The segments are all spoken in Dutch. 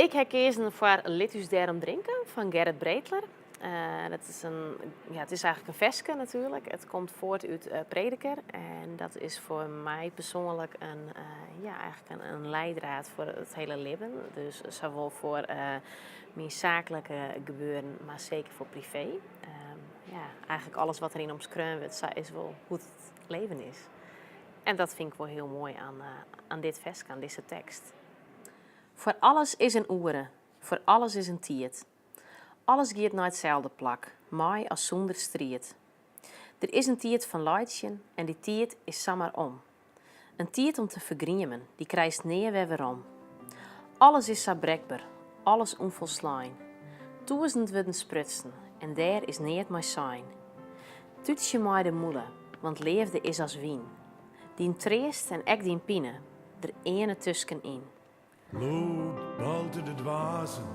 Ik heb gekozen voor Lit us daarom drinken van Gerrit Breedtler. Dat is het is eigenlijk een versje natuurlijk. Het komt voort uit Prediker. En dat is voor mij persoonlijk eigenlijk een leidraad voor het hele leven. Dus zowel voor mijn zakelijke gebeuren, maar zeker voor privé. Eigenlijk alles wat erin omschreven wordt, is wel hoe het leven is. En dat vind ik wel heel mooi aan dit versje, aan deze tekst. Voor alles is een oere, voor alles is een tiert. Alles gaat naar hetzelfde plak, maai als zonder striet. Er is een tiert van leidschen en die tiert is samar om. Een tiert om te vergriemen, die krijgt neer weerom. Alles is zo brekbaar, alles onvolslijn. Duizend worden sprutsen en daar is neer mijn zijn. Tuut je mij de moele, want leefde is als wien. Dien treest en ek dien pine, er ene tussenin. Bloed balte de dwazen,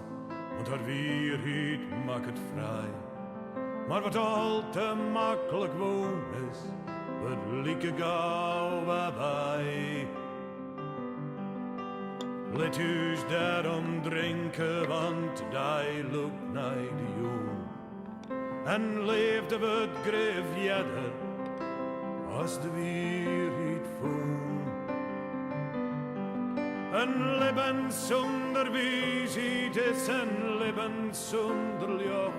want haar wierheid maakt het vrij. Maar wat al te makkelijk woon is, wordt lieke gauw bij. Let us daarom drinken, want die loopt naar de joen. En leefde we het grif jeder, als de wierheid voelt. Een leven zonder wijsheid is een leven zonder licht.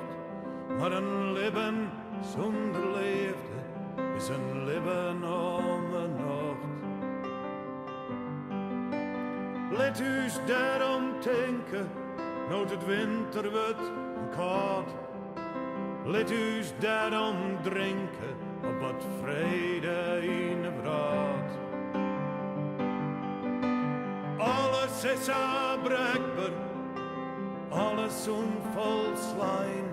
Maar een leven zonder liefde is een leven om een nacht. Let us daarom denken, nooit het winter wordt koud. Let us daarom drinken, op wat vrede in de brood. Alles is aanbreekbaar, alles onvolslijn.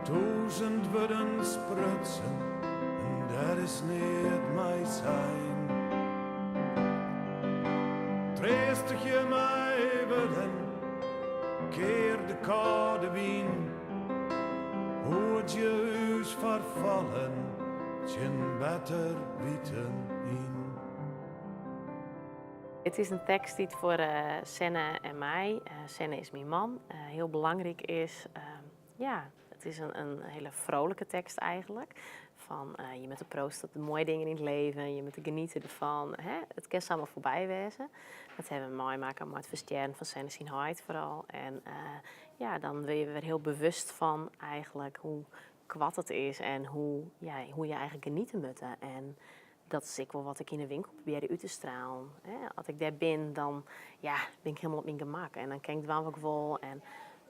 Duizend worden sprutsen, en dat is niet mijn zijn. Treestig je mij worden, keer de koude wien. Hoort je huis vervallen, tjen beter wieten in. Het is een tekst die voor Senne en mij, Senne is mijn man, heel belangrijk is. Het is een hele vrolijke tekst eigenlijk. Van je met de proost op de mooie dingen in het leven, je met de genieten ervan. Het kan allemaal voorbij wezen. Dat hebben we mooi maken met het versterren van Senne zijn hart vooral. En dan wil je weer heel bewust van eigenlijk hoe kwad het is en hoe je eigenlijk genieten moet. En dat is ik wel wat ik in de winkel probeer uit te stralen. Als ik daar ben, dan ben ik helemaal op mijn gemak. En dan kan ik het wel vol en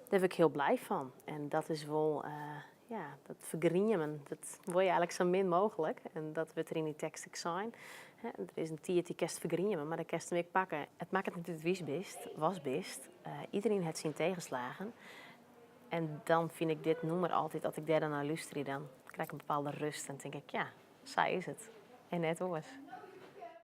daar ben ik heel blij van. En dat is wel, dat vergriemen, dat wil je eigenlijk zo min mogelijk. En dat wordt er in die tekst ook zijn. Er is een tiert die kerst vergriemen, maar de kerst hem ik pakken. Het maakt het natuurlijk wie was best. Iedereen heeft zijn tegenslagen. En dan vind ik dit nummer altijd, als ik daar dan naar luister, dan krijg ik een bepaalde rust. En denk ik, zo is het. En net was.